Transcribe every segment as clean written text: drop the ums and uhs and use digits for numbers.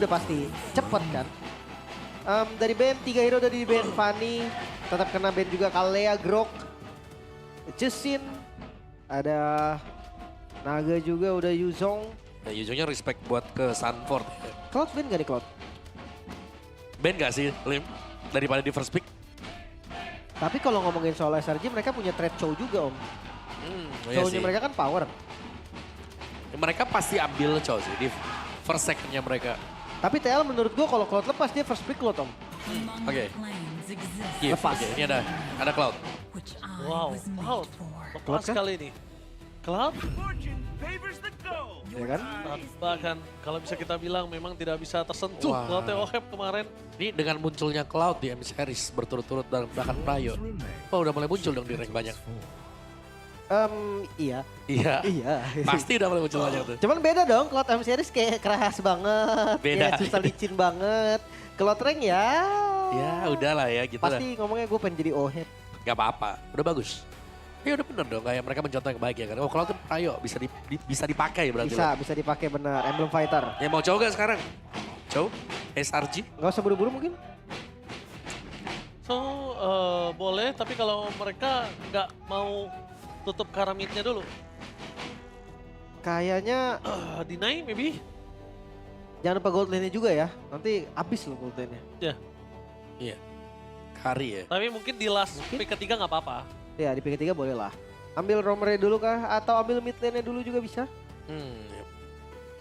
udah pasti cepet kan. Dari band 3 hero dari band Fanny, tetap kena band juga Kalea, Grok, Justin, ada Naga juga udah Yuzong. Ya, Yuzongnya respect buat ke Sanford. Cloud band gak nih Cloud? Ben gak sih, Lim? Daripada di first pick? Tapi kalau ngomongin soal SRG mereka punya trade show juga om. Iya Show-nya sih. mereka kan power. Mereka pasti ambil cow sih di first second-nya mereka. Tapi TL menurut gua kalau Cloud lepas dia first pick Cloud om. Oke. Give. Lepas. Oke, ini ada Cloud. Wow, Cloud. Cloud Lepas kan? kali ini. Cloud, Ya kan? bahkan kalau bisa kita bilang memang tidak bisa tersentuh Wah. Cloud Teohep kemarin. Ini dengan munculnya Cloud di MC Series berturut-turut dan bahkan Prayo. Oh udah mulai muncul dong di rank banyak. Iya. Iya. Iya. Pasti udah mulai muncul banyak tuh. Cuman beda dong, Cloud M Series kayak keras banget. Beda. Kayak susah licin banget. Cloud Rank ya. Ya udahlah ya gitu lah. Pasti ngomongnya gue pengen jadi OHED. Gak apa-apa, udah bagus. Ya udah bener dong, kayak mereka mencontoh yang baik ya kan. Oh Cloud tuh Prayo bisa dipakai berarti. Bisa dipakai benar. Emblem Fighter. Ya mau coba gak sekarang? Cow, SRG. Gak usah buru-buru mungkin. So, boleh, tapi kalau mereka nggak mau tutup karamitnya dulu. Kayaknya Deny maybe? jangan lupa gold lane-nya juga ya. Nanti habis loh gold lane-nya. Ya, Iya. Kari ya. tapi mungkin di last pick ketiga nggak apa-apa. Ya di pick 3 boleh lah. Ambil Romre dulu kah? Atau ambil mid lane-nya dulu juga bisa. Ya.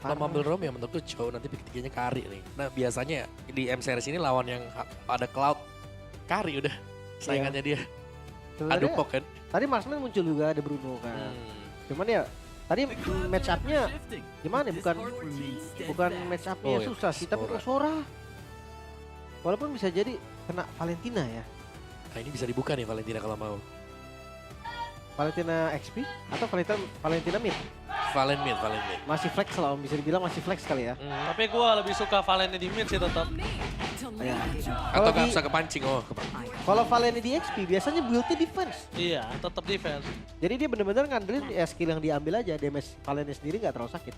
Kalau mau ambil Rom ya menurutku Chow nanti pick 3-nya Kari nih. Nah biasanya di M Series ini lawan yang ada Cloud, Kari udah saingannya dia. Sebenarnya Adu pok kan. tadi Marksman muncul juga ada Bruno kan. Cuman ya tadi match up-nya gimana ya? Bukan match up-nya Oh, iya. susah sih, tapi kok Sora. Walaupun bisa jadi kena Valentina ya. Nah ini bisa dibuka nih Valentina kalau mau. Valentina XP atau Valentina mid. Valen mid. Masih flex lah om, bisa dibilang masih flex kali ya. Tapi gue lebih suka Valennya di mid sih tetap. Ya. Atau Kalau nggak di- bisa kepancing, kepancing. Kalau Valentina di XP biasanya build-nya defense. Iya, tetap defense. Jadi dia bener-bener ngandelin ya skill yang diambil aja, damage Valennya sendiri nggak terlalu sakit.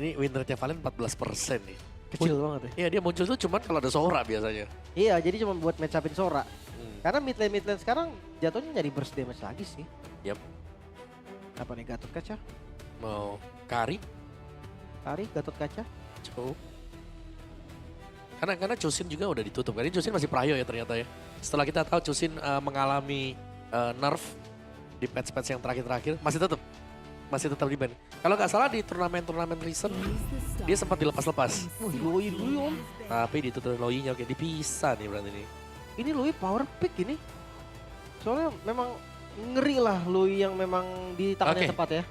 Ini win rate-nya Valen 14% nih. Kecil banget ya. Iya dia muncul tuh cuman kalau ada Sora biasanya. Iya, jadi cuma buat match upin Sora. Hmm. Karena mid lane sekarang jatuhnya nyari burst damage lagi sih. Yap. Apa nih Gatot Kaca? Mau Kari, Kari, Gatot Kaca? Chow. Karena Chusin juga udah ditutup. Karena Chusin masih Prayo ya ternyata ya. Setelah kita tahu Chusin mengalami nerf di patch-patch yang terakhir-terakhir, masih tetap di ban. Kalau nggak salah di turnamen recent dia sempat dilepas-lepas. Wih, Loi dulu om. Tapi ditutup Loi-nya oke dipisah nih berarti nih. Ini Loi power pick ini. Soalnya memang ngeri lah Loi yang memang di tangan yang Oke. tepat ya.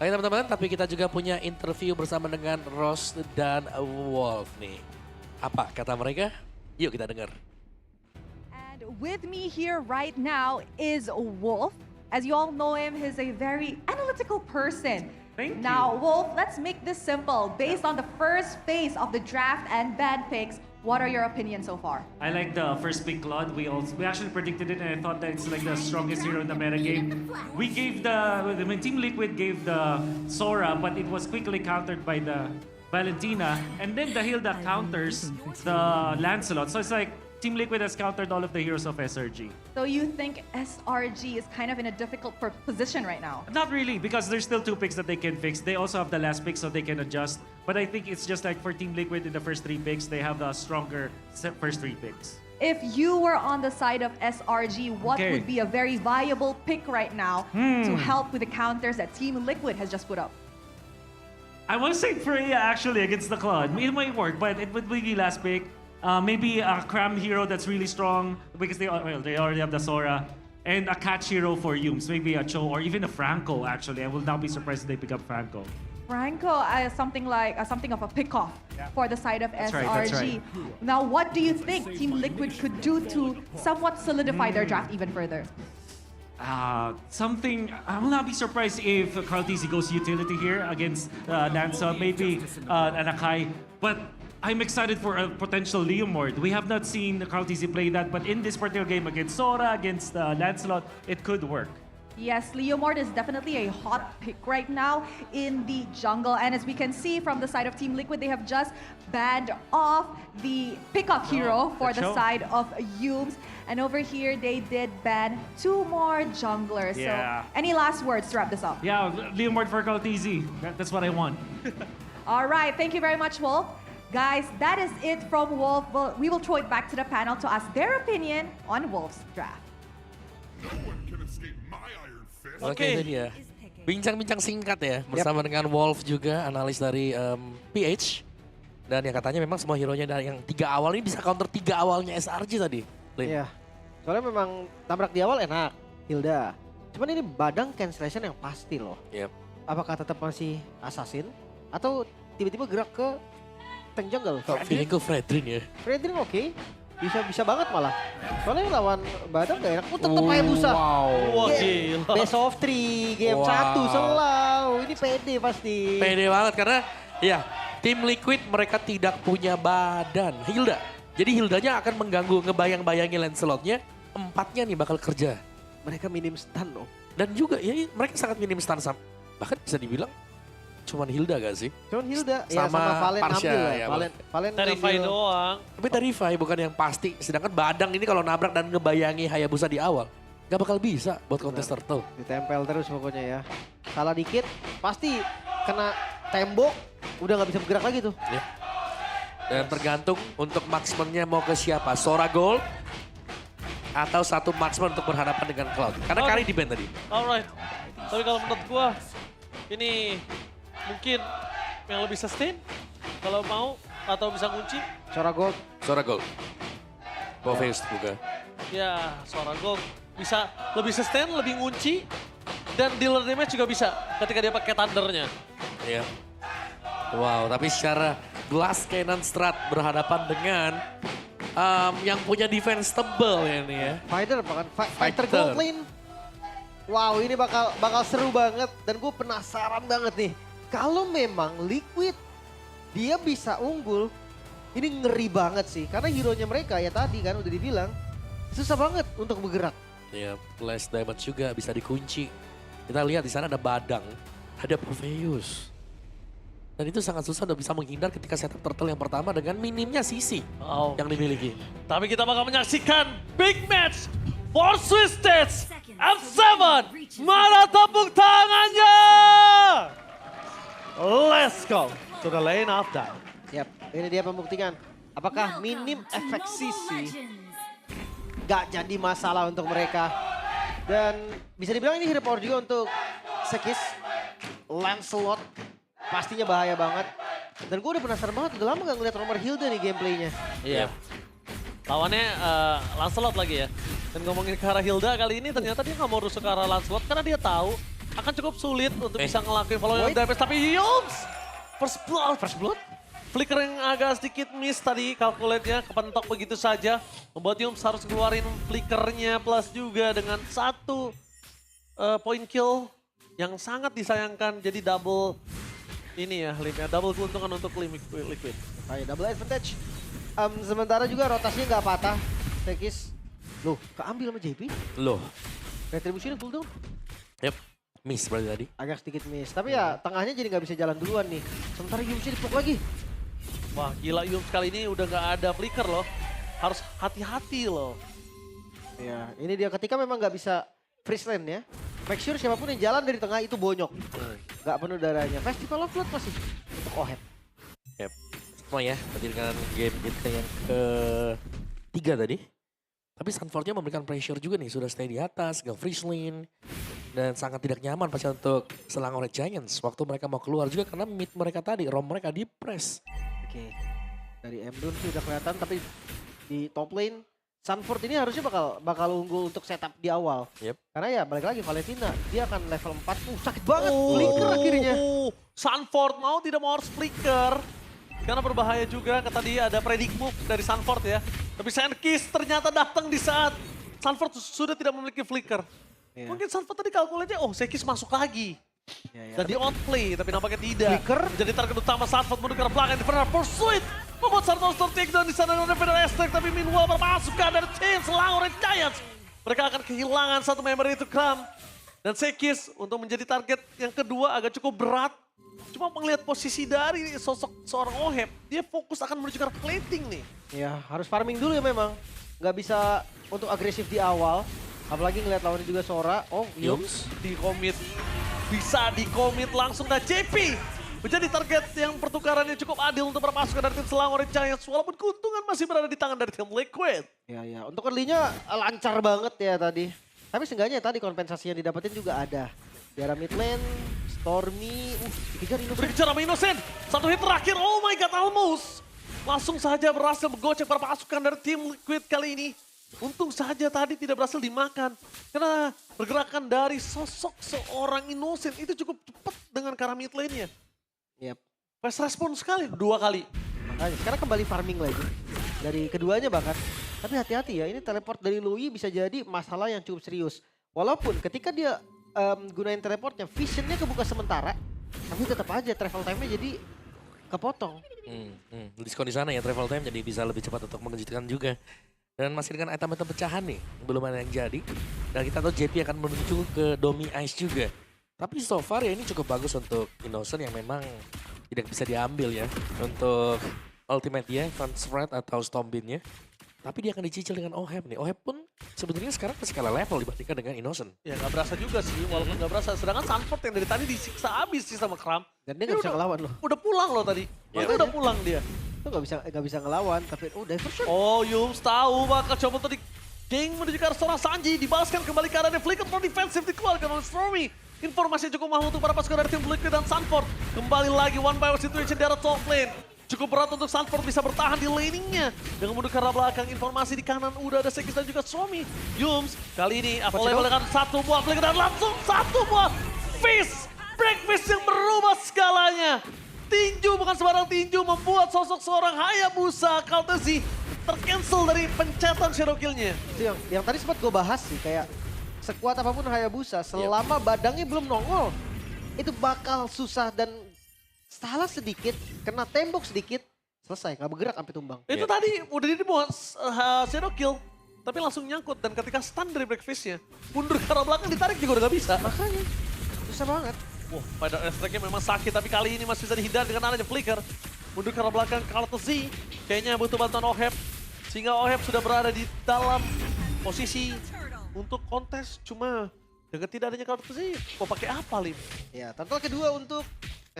Oke teman-teman, tapi kita juga punya interview bersama dengan Rose dan Wolf nih. Apa kata mereka? Yuk kita dengar. And with me here right now is Wolf. As you all know him, he's a very analytical person. Thank you. Now, Wolf, let's make this simple. Based on the first phase of the draft and band picks, what are your opinions so far? I like the first pick Claude. We actually predicted it, and I thought that it's like the strongest hero in the meta game. We gave Team Liquid gave the Sora, but it was quickly countered by the Valentina, and then the Hilda counters the Lancelot. So it's like Team Liquid has countered all of the heroes of SRG. So you think SRG is kind of in a difficult position right now? Not really, because there's still 2 picks that they can fix. They also have the last pick, so they can adjust. But I think it's just like for Team Liquid in the first 3 picks, they have the stronger first 3 picks. If you were on the side of SRG, what Okay. would be a very viable pick right now to help with the counters that Team Liquid has just put up? I want to say Freya actually against the Claude. It might work, but it would be the last pick. Maybe a Cram hero that's really strong because they already have the Sora. And a catch hero for Yums, maybe a Cho or even a Franco actually. I will not be surprised if they pick up Franco. Franco is something of a pick-off for the side of That's SRG. right, that's right. Now, what do you think Team Liquid could do to somewhat solidify their draft even further? I will not be surprised if Carl TC goes utility here against Lanza, maybe an Akai. But I'm excited for a potential Leomord. We have not seen Carl TC play that, but in this particular game against Sora, against Lancelot, it could work. Yes, Leomord is definitely a hot pick right now in the jungle. And as we can see from the side of Team Liquid, they have just banned off the pickup hero for the show. side of Yumes. And over here, they did ban 2 more junglers. Yeah. So any last words to wrap this up? Yeah, Leomord for Kaltizi. That's what I want. All right, thank you very much, Wolf. Guys, that is it from Wolf. Well, we will throw it back to the panel to ask their opinion on Wolf's draft. Oke, itu dia. Bincang-bincang singkat ya, bersama dengan Wolf juga, analis dari PH. Dan yang katanya memang semua hero-nya dari yang 3 awal ini bisa counter 3 awalnya SRG tadi. Lin. Iya. Soalnya memang tabrak di awal enak, Hilda. Cuman ini badang cancellation yang pasti loh. Yep. Apakah tetap masih assassin atau tiba-tiba gerak ke tank jungle? Kok feelingku Fredrin ya. Fredrin oke. Bisa banget malah. Soalnya lawan badang gak enak. Tetep Hayabusa. Wah, Game- gila. Best of 3, game Wow. 1 selalu. Ini pede pasti. Pede banget karena ya tim Liquid mereka tidak punya badan. Hilda. Jadi Hildanya akan mengganggu ngebayang-bayangin Lancelotnya. 4-nya nih bakal kerja. Mereka minim stun loh. Dan juga ya mereka sangat minim stun bahkan bisa dibilang cuman Hilda gak sih? Cuman Hilda ya Sama sama Valen Parsha, ngambil lah. ya, Valen Terrify ngambil. doang. Tapi Terrify bukan yang pasti. Sedangkan Badang ini kalau nabrak dan ngebayangi Hayabusa di awal. Gak bakal bisa buat kontes turtle. Ditempel terus pokoknya ya. Salah dikit pasti kena tembok. Udah gak bisa bergerak lagi tuh. Ya. Dan tergantung untuk marksman-nya mau ke siapa. Sora Gold atau satu marksman untuk berhadapan dengan Cloud. Karena Kari di band tadi. Alright. Tapi kalau menurut gua ini mungkin yang lebih sustain kalau mau atau bisa kunci Sora Gold. Sora Gold. Boveus juga. ya Sora Gold bisa lebih sustain, lebih ngunci dan dealer damage juga bisa ketika dia pakai thundernya. Iya. Wow, tapi secara Glass Cannon Strat berhadapan dengan yang punya defense tebel ya ini ya. Fighter bahkan Fighter Fighter. Gold Lane. Wow, ini bakal seru banget dan gue penasaran banget nih. Kalau memang Liquid dia bisa unggul, ini ngeri banget sih. Karena hero-nya mereka ya tadi kan udah dibilang susah banget untuk bergerak. Ya, less damage juga bisa dikunci. Kita lihat di sana ada Badang, ada Boveus. Dan itu sangat susah udah bisa menghindar ketika setup turtle yang pertama dengan minimnya CC Oh. yang dimiliki. Tapi kita bakal menyaksikan big match for Twisted F7. Mana tepuk tangannya? Let's go to the lane of time. Yap, ini dia pembuktikan. Apakah minim efek CC gak jadi masalah untuk mereka. Dan bisa dibilang ini hero power juga untuk Sekis, Lancelot. Pastinya bahaya banget. Dan gue udah penasaran banget, udah lama gak ngeliat Romer Hilda nih gameplaynya. Iya. Lawannya Lancelot lagi ya. Dan ngomongin ke arah Hilda kali ini ternyata dia nggak mau rusuk ke arah Lancelot karena dia tahu akan cukup sulit untuk bisa ngelakuin follow-up Wait. damage. Tapi Yumes! First blood? Flicker yang agak sedikit miss tadi calculate-nya kepentok begitu saja. Membuat Yumes harus keluarin flickernya plus juga dengan satu point kill yang sangat disayangkan. Jadi double ini ya, double keuntungan untuk Liquid. Kayak double advantage. Sementara juga rotasinya gak patah. Sekis, loh keambil sama JP. Loh, Retribution cooldown. yep, miss berarti tadi. Agak sedikit miss. Tapi ya tengahnya jadi gak bisa jalan duluan nih. Sementara Yumsnya dipuk lagi. Wah gila Yumes kali ini udah gak ada flicker loh. Harus hati-hati loh. Ya, ini dia ketika memang nggak bisa freeze lane ya. Make sure siapapun yang jalan dari tengah itu bonyok. Nggak penuh darahnya. Festival of Blood masih untuk Ohet. Yep. Semua ya, berarti dengan game kita yang ke-3 tadi. Tapi Sunfordnya memberikan pressure juga nih, sudah stay di atas, nggak freeze lane. Dan sangat tidak nyaman pasti untuk Selangor Red Giants waktu mereka mau keluar juga karena mid mereka tadi, rom mereka di press. Oke. Dari Emblem sih udah kelihatan tapi di top lane Sunford ini harusnya bakal unggul untuk setup di awal. Yep. Karena ya balik lagi Valentina, dia akan level 4. Sakit banget flicker akhirnya. Sunford mau tidak mau harus flicker. Karena berbahaya juga, tadi ada predict move dari Sunford ya. Tapi Senkis ternyata datang di saat Sunford sudah tidak memiliki flicker. Iya. Mungkin Sunford tadi kalkulasinya, oh Senkis masuk lagi. Ya, Dan dia outplay, tapi nampaknya tidak. Flicker? Menjadi target utama Sunford menuju ke arah belakang. Defender Pursuit membuat Santos takedown di sana dengan Defender Aztec. Tapi meanwhile bermasuk ke dari tim Selangor Red Giants. Mereka akan kehilangan satu member itu, Kram. Dan Sekis untuk menjadi target yang kedua agak cukup berat. Cuma melihat posisi dari sosok seorang Oheb, dia fokus akan menuju ke arah plating nih. Ya harus farming dulu ya memang. Nggak bisa untuk agresif di awal. Apalagi ngeliat lawannya juga Sora. Oh, Yums. Di commit, bisa di commit langsung. Dan JP menjadi target yang pertukarannya cukup adil untuk para pasukan dari tim Selangor Giants. Walaupun keuntungan masih berada di tangan dari tim Liquid. ya. Untuk early-nya lancar banget ya tadi. Tapi seenggaknya tadi kompensasi yang didapetin juga ada. Di arah mid lane, Stormy, dikejar Innocent. Berkejar sama Innocent. Satu hit terakhir, oh my god, almost. Langsung saja berhasil menggocek para pasukan dari tim Liquid kali ini. Untung saja tadi tidak berhasil dimakan. Karena pergerakan dari sosok seorang Innocent itu cukup cepat dengan ke arah mid lane-nya. Yap. Fast respon sekali, 2 kali. Makanya sekarang kembali farming lagi. Dari keduanya bahkan. Tapi hati-hati ya, ini teleport dari Louis bisa jadi masalah yang cukup serius. Walaupun ketika dia gunain teleportnya, visionnya kebuka sementara. Tapi tetap aja travel time-nya jadi kepotong. Diskon di sana ya, travel time jadi bisa lebih cepat untuk mengejutkan juga. Dan masih dengan item-item pecahan nih, belum ada yang jadi. Dan kita tahu JP akan menuju ke Domi Ice juga. Tapi so far ya ini cukup bagus untuk Innocent yang memang tidak bisa diambil ya. Untuk ultimate dia, Transferred atau Stompin-nya. Tapi dia akan dicicil dengan Oheb nih. Oheb pun sebenarnya sekarang masih kalah level dibandingkan dengan Innocent. Ya nggak berasa juga sih, walaupun nggak berasa. Sedangkan Sanford yang dari tadi disiksa habis sih sama Kram. Dan dia nggak bisa ngelawan loh. Udah pulang loh tadi. Ya, Maksudnya udah pulang dia. Itu nggak bisa ngelawan. Tapi diversion. Oh, Yums tahu bakal coba tadi King menuju ke arah seorang Sanji. Dibalaskan kembali ke arah Flicker pro defensif dikeluarkan oleh Stormy. Informasi cukup mahal untuk para pasukan dari tim Liquid dan Sanford. Kembali lagi one by one situation di arah top lane. Cukup berat untuk Sanford bisa bertahan di laningnya. Dengan mundur ke arah belakang, informasi di kanan udah ada Sekis dan juga Stormy. Yums kali ini available dengan satu buah flicker dan langsung satu buah fist. Breakfast yang berubah skalanya. Tinju bukan sembarang tinju membuat sosok seorang Hayabusa Kaltesi tercancel dari pencetan shadow kill-nya. Itu yang tadi sempat gue bahas sih, kayak sekuat apapun Hayabusa selama badangnya belum nongol, itu bakal susah dan salah sedikit, kena tembok sedikit, selesai, nggak bergerak sampai tumbang. Itu tadi udah di shadow kill, tapi langsung nyangkut dan ketika stun dari breakfast-nya, mundur ke arah belakang ditarik juga udah gak bisa. Makanya, susah banget. Wah, pada airstrike-nya memang sakit, tapi kali ini masih bisa dihindar dengan adanya flicker. Mundur ke arah belakang Kaltesi, kayaknya butuh bantuan Oheb, sehingga Oheb sudah berada di dalam posisi untuk kontes, cuma dengan tidak adanya Kaltesi, mau pakai apa, Lim? Ya, tantangan kedua untuk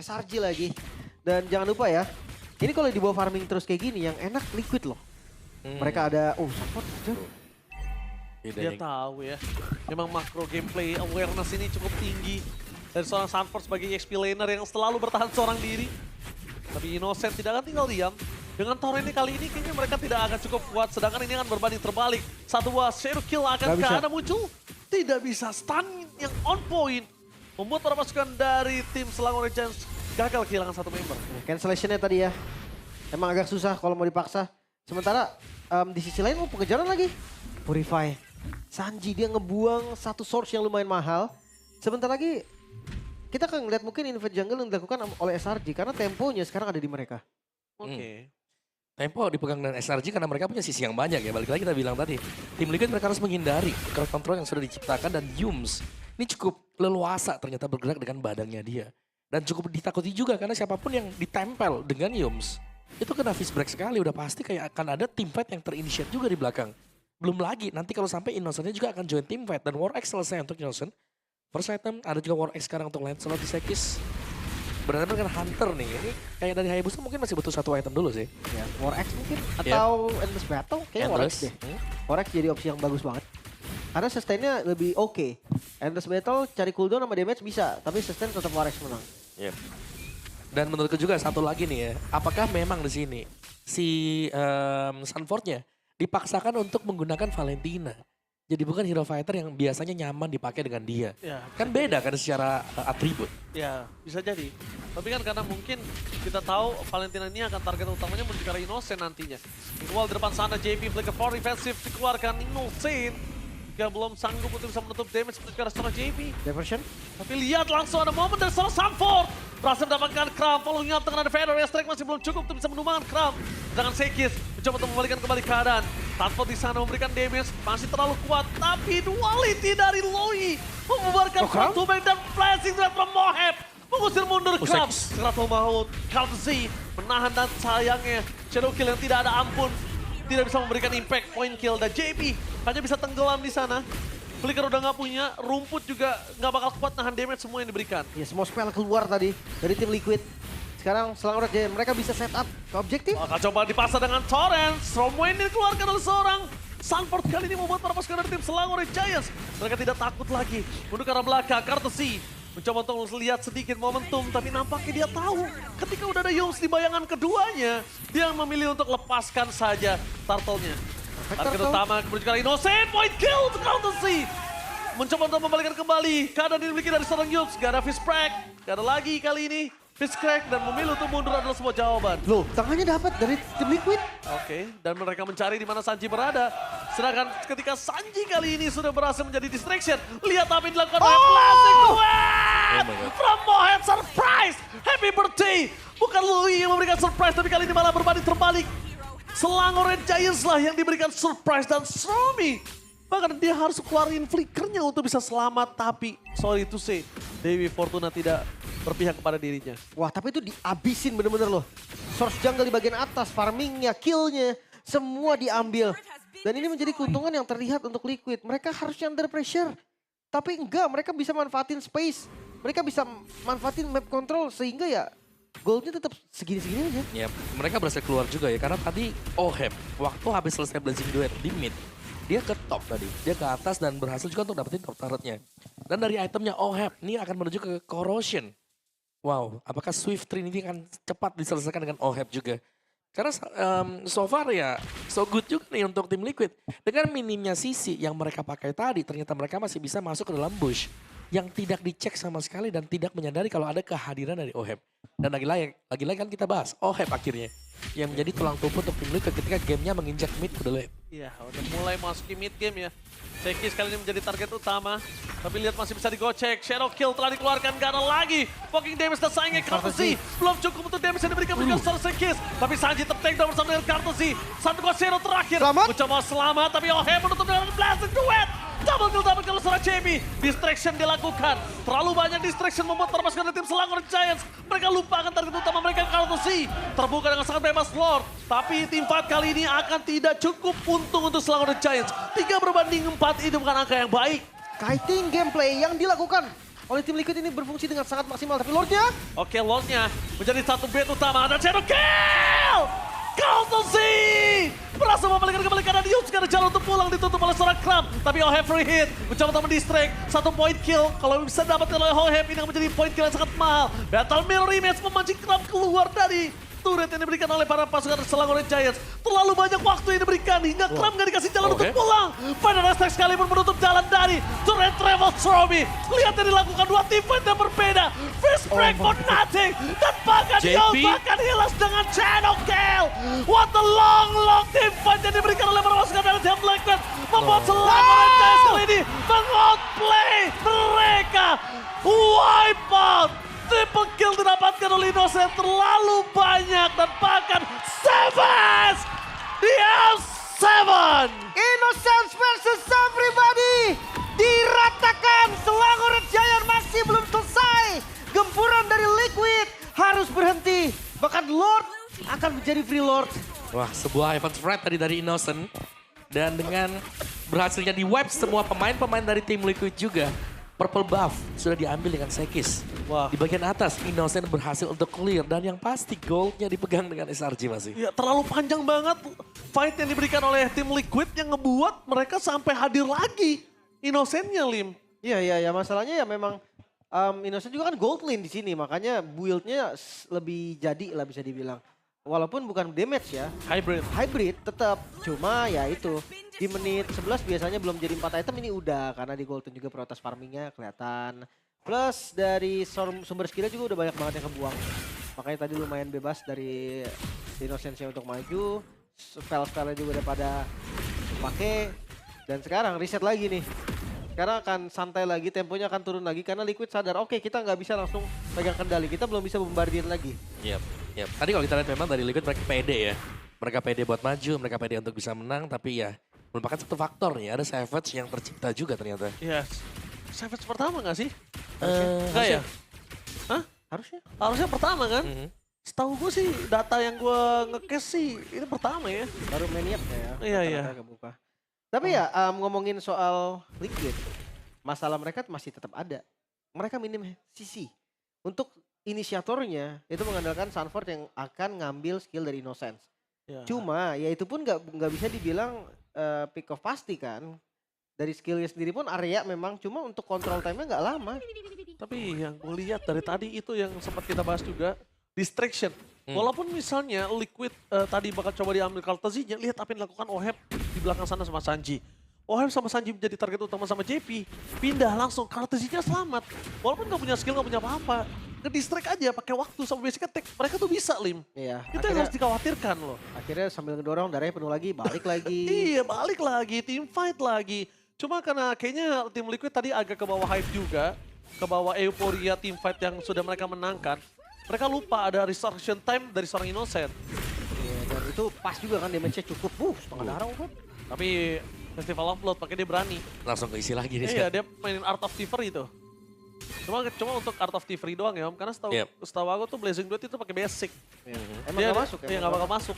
SRG lagi. Dan jangan lupa ya, ini kalau dibawa farming terus kayak gini, yang enak Liquid loh. Mereka ada, support aja. Dia tahu ya, memang makro gameplay awareness ini cukup tinggi. Dari seorang Sanford sebagai EXP laner yang selalu bertahan seorang diri. Tapi Innocent tidak akan tinggal diam. Dengan Tower ini kali ini kayaknya mereka tidak akan cukup kuat. Sedangkan ini akan berbanding terbalik. Satu buah shadow kill akan ke arah muncul. Tidak bisa stun yang on point. Membuat para pasukan dari tim Selangor Giants gagal kehilangan satu member. Cancellation-nya tadi ya, emang agak susah kalau mau dipaksa. Sementara di sisi lain pengejaran lagi. Purify. Sanji dia ngebuang satu source yang lumayan mahal. Sebentar lagi kita akan ngeliat mungkin invade jungle yang dilakukan oleh SRG karena temponya sekarang ada di mereka. Oke. Tempo dipegang dengan SRG karena mereka punya sisi yang banyak ya. Balik lagi kita bilang tadi, tim Liquid mereka harus menghindari crowd control yang sudah diciptakan dan Yums ini cukup leluasa ternyata bergerak dengan badannya dia. Dan cukup ditakuti juga karena siapapun yang ditempel dengan Yums itu kena fist break sekali. Udah pasti kayak akan ada team fight yang terinitiate juga di belakang. Belum lagi nanti kalau sampai Innocent-nya juga akan join team fight dan War X selesai untuk Innocent. First item, ada juga War X sekarang untuk Lancelot di Sekis. Benar-benar dengan Hunter nih, ini kayak dari Hayabusa mungkin masih butuh satu item dulu sih. Ya, War X mungkin atau Endless Battle, kayaknya War X deh. War X jadi opsi yang bagus banget. Karena sustain-nya lebih oke. Endless Battle cari cooldown sama damage bisa, tapi sustain tetap War X menang. Yep. Dan menurutku juga satu lagi nih ya, apakah memang di sini si Sanford-nya dipaksakan untuk menggunakan Valentina? Jadi bukan hero fighter yang biasanya nyaman dipakai dengan dia. Ya, Kan beda kan secara atribut. ya bisa jadi. Tapi kan karena mungkin kita tahu Valentina ini akan target utamanya menuju ke arah Innocent nantinya. Meanwhile di depan sana JP flicker for defensive dikeluarkan Innocent. Jika belum sanggup untuk bisa menutup damage menuju ke arah sana JP. Diversion. Tapi lihat langsung ada momen dari seorang Sanford. Berhasil mendapatkan Kram, following up dengan ada Fedor. Strike masih belum cukup untuk bisa menumbangkan Kram. Sedangkan Sekis mencoba untuk membalikan kembali keadaan. Tanpa di sana memberikan damage, masih terlalu kuat. Tapi duality dari Loi membubarkan front to back dan flashing threat from Moheb. Mengusir mundur Krabs. Kerap mau Kaltzy menahan dan sayangnya Shadow Kill yang tidak ada ampun. Tidak bisa memberikan impact point kill dan JP hanya bisa tenggelam di sana. Flicker udah nggak punya, rumput juga nggak bakal kuat nahan damage semua yang diberikan. Ya semua spell keluar tadi dari tim Liquid. Sekarang Selangor Giant mereka bisa set up ke objektif. Akan coba dipasang dengan Torrent. Stromway ini dikeluarkan oleh seorang Sunford kali ini membuat para pasukan dari tim Selangor Giants. Mereka tidak takut lagi. Mundur ke arah belakang, Kaltzy mencoba untuk lihat sedikit momentum, tapi nampaknya dia tahu ketika udah ada Yums di bayangan keduanya, dia memilih untuk lepaskan saja turtle-nya. Target utama menuju ke arah Innocent, point kill untuk Kaltzy. Mencoba untuk membalikan kembali keadaan dimiliki dari seorang Yums. Gak ada fist crack, gak ada lagi kali ini. Fist crack dan memilih untuk mundur adalah sebuah jawaban. Loh, tangannya dapat dari tim Liquid. Oke, dan mereka mencari di mana Sanji berada. Sedangkan ketika Sanji kali ini sudah berhasil menjadi distraction, lihat apa yang dilakukan oleh Plastic Duet! From Moheb, surprise! Happy birthday! Bukan Louis yang memberikan surprise, tapi kali ini malah berbanding terbalik. Selangor Giants lah yang diberikan surprise dan Stromy. Bahkan dia harus keluarin flickernya untuk bisa selamat, tapi sorry to say, Dewi Fortuna tidak berpihak kepada dirinya. Wah, tapi itu dihabisin bener-bener loh. Source jungle di bagian atas, farmingnya, killnya, semua diambil. Dan ini menjadi keuntungan yang terlihat untuk Liquid. Mereka harusnya under pressure. Tapi enggak, mereka bisa manfaatin space. Mereka bisa manfaatin map control sehingga ya goldnya tetap segini-segini aja. Ya, mereka berhasil keluar juga ya, karena tadi Oheb waktu habis selesai Blazing Duet di mid, dia ke top tadi, dia ke atas dan berhasil juga untuk dapetin top turretnya. Dan dari itemnya Oheb, ini akan menuju ke Corrosion. Wow, apakah Swift Trinity akan cepat diselesaikan dengan Oheb juga? Karena so far ya so good juga nih untuk tim Liquid. Dengan minimnya sisi yang mereka pakai tadi, ternyata mereka masih bisa masuk ke dalam bush yang tidak dicek sama sekali dan tidak menyadari kalau ada kehadiran dari Oheb. Dan lagi-lagi kan kita bahas Oheb akhirnya yang menjadi tulang tumpu untuk tim Liquid ketika gamenya menginjak mid to the late. Iya, udah mulai masuki mid game ya. Sekis kali ini menjadi target utama. Tapi lihat masih bisa digocek. Shadow Kill telah dikeluarkan, gak ada lagi. Poking damage dan sayangnya Kaltzy. Belum cukup untuk damage yang diberikan juga seorang Sekis. Tapi Sanji tertank down bersama dengan Kaltzy. 1-0 terakhir. Selamat. Mencoba selamat, tapi Oheb menutup dengan Blasting Duet. Double kill dapat kalau seorang JB. Distraction dilakukan. Terlalu banyak distraction membuat para pasukan dari tim Selangor Giants. Mereka lupakan target utama mereka Kaltzy. Terbuka dengan sangat bebas Lord. Tapi tim fight kali ini akan tidak cukup untung untuk Selangor Giants. 3/4 itu bukan angka yang baik. Kiting gameplay yang dilakukan oleh tim Liquid ini berfungsi dengan sangat maksimal. Tapi Lordnya, Oke, Lordnya menjadi satu bet utama. Ada Shadow Kill! Kaltzy berhasil membalikan kembali karena Yums gak ada jalan untuk pulang, ditutup oleh seorang Kram. Tapi Oheb free hit, mencoba untuk mendistract. 1 point kill, kalau bisa dapatkan oleh Oheb ini akan menjadi point kill yang sangat mahal. Battle Mirror Image memancing Kram keluar dari turret yang diberikan oleh para pasukan Selangor Giants. Terlalu banyak waktu yang diberikan hingga Kram gak dikasih jalan untuk pulang. Final Aspect sekalipun menutup jalan dari turret Travel Stromy. Lihat yang dilakukan dua tim fight yang berbeda. First break for nothing. Dan bahkan Yums akan hilang dengan Shadow Kill. What a long team fight yang diberikan oleh para pasukan dari tim Liquid. Membuat Selangor Giants kali ini mengoutplay mereka. Wipe out. Triple kill didapatkan oleh Innocent terlalu banyak dan bahkan Savage di F7. Innocence versus everybody diratakan. Selangor Giant masih belum selesai. Gempuran dari Liquid harus berhenti. Bahkan Lord akan menjadi free Lord. Wah, sebuah event spread tadi dari Innocent. Dan dengan berhasilnya di wipe semua pemain-pemain dari tim Liquid juga. Purple buff sudah diambil dengan Sekis. Wah. Di bagian atas, Innocent berhasil untuk clear. Dan yang pasti goldnya dipegang dengan SRG masih. Ya terlalu panjang banget fight yang diberikan oleh tim Liquid yang ngebuat mereka sampai hadir lagi. Innocent-nya Lim. Iya, masalahnya ya memang Innocent juga kan gold lane di sini. Makanya build-nya lebih jadi lah bisa dibilang. Walaupun bukan damage ya. Hybrid tetap. Cuma ya itu. Di menit 11 biasanya belum jadi 4 item, ini udah. Karena di Golden juga prioritas farmingnya kelihatan. Plus dari sumber skillnya juga udah banyak banget yang kebuang. Makanya tadi lumayan bebas dari Innocence-nya untuk maju. Spell-spellnya juga udah pada pakai. Dan sekarang reset lagi nih. Sekarang akan santai lagi, temponya akan turun lagi. Karena Liquid sadar, oke kita nggak bisa langsung pegang kendali. Kita belum bisa bombardir lagi. Yap. Tadi kalau kita lihat memang dari Liquid mereka pede ya. Mereka pede buat maju, mereka pede untuk bisa menang, tapi ya merupakan satu faktor nih, ada Savage yang tercipta juga ternyata. Yes. Savage pertama nggak sih? Eh, Enggak ya? Hah? Harusnya. Harusnya pertama kan? Mhm. Setahu gue sih data yang gue nge-cache sih ini pertama ya. Baru Maniac ya. Iya, iya. Rata-rata kebuka. Tapi ya ngomongin soal Liquid, masalah mereka masih tetap ada. Mereka minim sisi. Untuk inisiatornya itu mengandalkan Sanford yang akan ngambil skill dari Innocence. Ya. Cuma ya itu pun nggak bisa dibilang pick off pasti kan. Dari skillnya sendiri pun area memang cuma untuk control time-nya nggak lama. Tapi yang gue lihat dari tadi itu yang sempat kita bahas juga, distraction. Walaupun misalnya Liquid tadi bakal coba diambil Kartasinya, lihat apa yang dilakukan Oheb di belakang sana sama Sanji. Oheb sama Sanji menjadi target utama sama JP, pindah langsung, Kartasinya selamat. Walaupun nggak punya skill, nggak punya apa-apa. Nge-distract aja pakai waktu sama basic attack, mereka tuh bisa Lim. Iya. Itu yang harus dikhawatirkan loh. Akhirnya sambil ngedorong darahnya penuh lagi, balik lagi. Iya balik lagi, team fight lagi. Cuma karena kayaknya tim Liquid tadi agak ke bawah hype juga. Ke bawah euforia team fight yang sudah mereka menangkan. Mereka lupa ada resurrection time dari seorang Innocent. Iya, dan itu pas juga kan damage-nya cukup. Setengah darah kan. Tapi Festival of Blood pakai dia berani. Langsung keisi lagi nih Iya sekarang. dia mainin Art of Thievery itu. Cuma untuk Art of Thievery doang ya Om. Karena setahu aku tuh Blazing Duet itu pakai basic. Emang Dia gak masuk ya? Iya gak bakal masuk.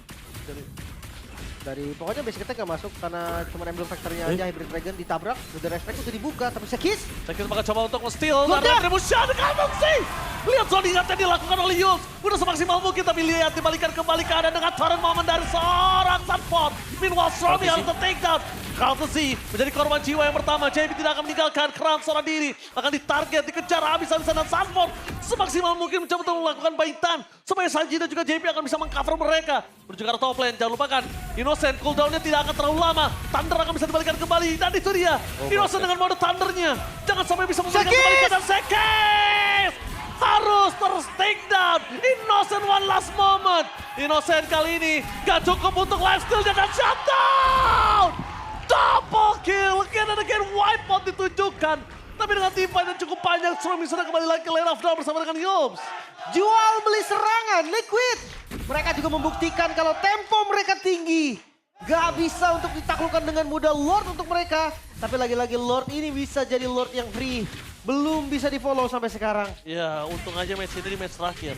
Dari pokoknya basic attack gak masuk karena cuma Emblem Factory-nya aja Hybrid Dragon ditabrak. Udah respect udah dibuka tapi Sekis. Sekis bakal coba untuk nge-steal. Udah. Retribution kamu sih. Lihat zone ingat yang dilakukan oleh Yules. Udah semaksimal mungkin tapi lihat dibalikan kembali keadaan dengan torrent moment dari seorang Sanford. Meanwhile Stormy harus takedown. Courtesy menjadi korban jiwa yang pertama. JP tidak akan meninggalkan Crown seorang diri. Akan ditarget, dikejar habis-habisan dan Sanford semaksimal mungkin mencoba untuk melakukan buying time. Supaya Sanji dan juga JP akan bisa mengcover mereka. Menuju ke arah top lane, jangan lupakan. Innocent cooldownnya tidak akan terlalu lama. Thunder akan bisa dibalikan kembali. Dan itu dia. Innocent dengan mode Thundernya. Jangan sampai bisa membalikan kembali ke dan Sekis. Harus terus take down. Innocent one last moment. Innocent kali ini gak cukup untuk lifesteal-nya dan shutdown. Double kill, again and again wipe out ditujukan. Tapi dengan tim fight yang cukup panjang, Stormy sudah kembali lagi ke lane of down bersama dengan Yobs. Jual beli serangan Liquid. Mereka juga membuktikan kalau tempo mereka tinggi. Gak bisa untuk ditaklukkan dengan mudah Lord untuk mereka. Tapi lagi-lagi Lord ini bisa jadi Lord yang free. Belum bisa di follow sampai sekarang. Ya untung aja match ini di match terakhir.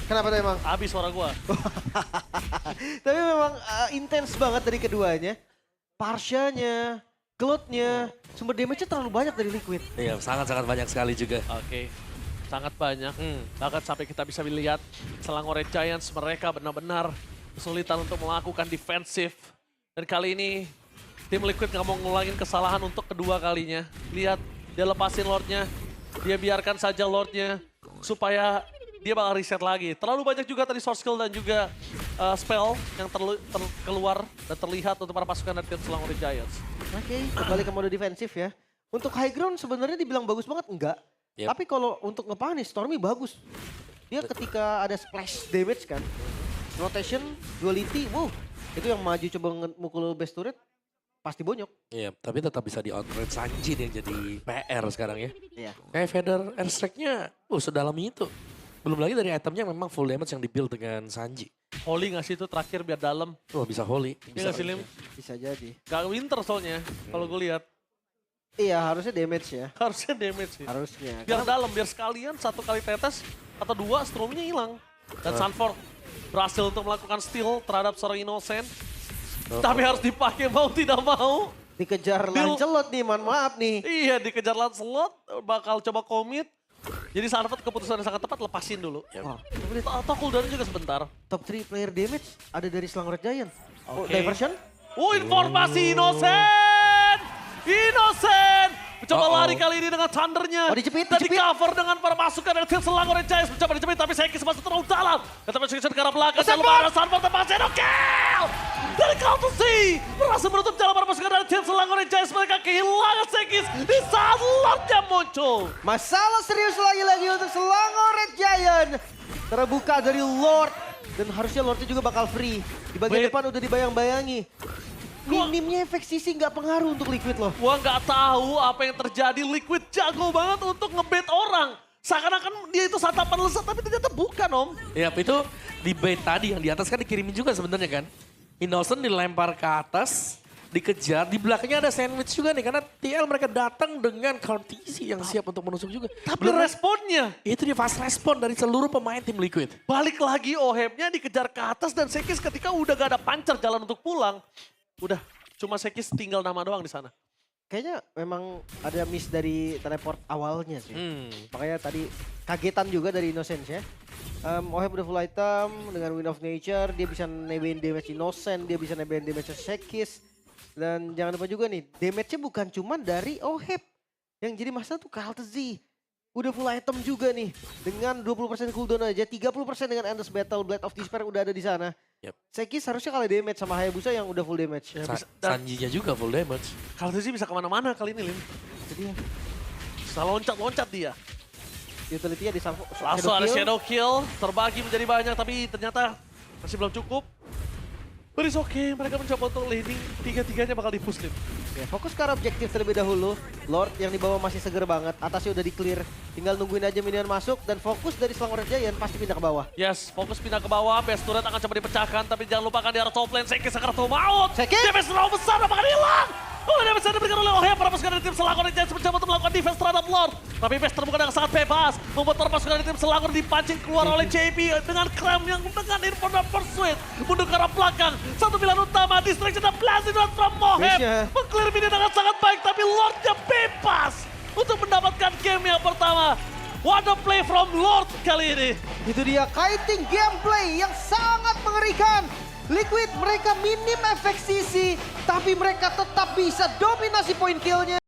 Kenapa tuh emang? Habis suara gua. Tapi memang intens banget dari keduanya. Parsyanya, Cloud-nya, sumber damage-nya terlalu banyak dari Liquid. Iya, sangat-sangat banyak sekali juga. Oke, sangat banyak. Bahkan sampai kita bisa melihat Selangor Red Giants mereka benar-benar kesulitan untuk melakukan defensif. Dan kali ini tim Liquid nggak mau ngulangin kesalahan untuk kedua kalinya. Lihat, dia lepasin Lord-nya, dia biarkan saja Lord-nya supaya dia bakal reset lagi. Terlalu banyak juga tadi source skill dan juga spell yang keluar dan terlihat untuk para pasukan dari tim Selangor Red Giants. Oke, kembali ke mode defensif ya. Untuk high ground sebenarnya dibilang bagus banget, enggak. Yep. Tapi kalau untuk nge-punish, Stormy bagus. Dia ketika ada splash damage kan, rotation, duality, wow. Itu yang maju coba mukul best turret, pasti bonyok. Iya, tapi tetap bisa di outrate Sanji yang jadi PR sekarang ya. Iya. Kayak Feather airstrike-nya, sedalam itu. Belum lagi dari itemnya memang full damage yang di-build dengan Sanji. Holy nggak sih itu terakhir biar dalam? Bisa holy. Iya nggak sih Lim? Bisa jadi. Gak winter soalnya kalau gue lihat. Iya, harusnya damage ya. Harusnya damage sih. Harusnya. Biar dalam, biar sekalian satu kali tetes atau dua Stormy-nya hilang. Dan Sanford berhasil untuk melakukan steal terhadap seorang Innocent. Tapi harus dipakai mau tidak mau. Dikejar Lancelot nih, mohon maaf nih. Iya dikejar Lancelot, bakal coba commit. Jadi Sanford keputusan yang sangat tepat lepasin dulu. Wah, Atau cooldown juga sebentar. top 3 player damage ada dari Selangor Red Giant. Oh, Oke. diversion? Informasi Innocent! Innocent! Mencoba lari kali ini dengan Thundernya. Oh, dijepit, Dan dijepit. di cover dengan para pasukan dari tim Selangor Red Giants. Mencoba dijepit tapi Sekis masih terlalu dalam. Kata Sekis ke arah belakang. Jangan lupa ada Sanford tepat Zeno kill! Dari Counter-C. Berhasil menutup jalan para pasukan dari tim Selangor Red Giants. Mereka kehilangan Sekis di saat Lordnya muncul. Masalah serius lagi-lagi untuk Selangor Red Giant. Terbuka dari Lord. Dan harusnya Lordnya juga bakal free. Di bagian Wait. depan udah dibayang-bayangi. Minimnya efek sisi nggak pengaruh untuk Liquid loh. Gua nggak tahu apa yang terjadi. Liquid jago banget untuk ngebait orang. Seakan-akan dia itu santapan lezat tapi ternyata bukan Om. Ya, itu di bait tadi yang di atas kan dikirimin juga sebenarnya kan. Innocent dilempar ke atas, dikejar, di belakangnya ada sandwich juga nih karena TL mereka datang dengan Courtesy yang siap untuk menusuk juga. Tapi Belum- responnya, itu dia fast respon dari seluruh pemain tim Liquid. balik lagi Ohebnya dikejar ke atas dan Sekis ketika udah gak ada pancer jalan untuk pulang. Udah, cuma Sekis tinggal nama doang di sana. Kayaknya memang ada miss dari teleport awalnya sih. Hmm. Makanya tadi kagetan juga dari Innocence ya. Oheb udah full item dengan Wind of Nature, dia bisa nebein damage Innocent, dia bisa nebein damage Sekis. Dan jangan lupa juga nih, damage-nya bukan cuma dari Oheb. Yang jadi masalah tuh Courtesy. Udah full item juga nih. Dengan 20% cooldown aja, 30% dengan Endless Battle, Blade of Despair udah ada di sana. Yep. Sekis harusnya kalah damage sama Hayabusa yang udah full damage. Sanjinya juga full damage. Kalau sih bisa kemana-mana kali ini, Lin. Jadi ya, Bisa loncat-loncat dia. utility-nya di Langsung ada Shadow Kill, terbagi menjadi banyak tapi ternyata masih belum cukup. But it's okay, mereka mencoba untuk laning, tiga-tiganya bakal di-push Lin. Ya, fokus ke arah objektif terlebih dahulu. Lord yang di bawah masih seger banget, atasnya udah di-clear. Tinggal nungguin aja minion masuk dan fokus dari Selangor Giant pasti pindah ke bawah. Yes, fokus pindah ke bawah, best turret akan coba dipecahkan, tapi jangan lupakan di arah top lane, Sekis akan terlalu maut. Sekis! Damage terlalu besar, apakah hilang? Oh, damage yang diberikan oleh Oheb, para pasukan dari tim Selangor Giants mencoba untuk melakukan defense terhadap Lord. Tapi best terbuka dengan sangat bebas, membuat para pasukan dari tim Selangor dipancing keluar oleh JP dengan krem yang dengan Informer Pursuit. Mundur ke arah belakang, satu pilihan utama, distraction dan blasting rod from Oheb. Bisa. Mengclear minion dengan sangat baik, tapi Lordnya bebas untuk mendapatkan game yang pertama. What a play from Lord kali ini. Itu dia kiting gameplay yang sangat mengerikan. Liquid mereka minim efek CC, tapi mereka tetap bisa dominasi point killnya.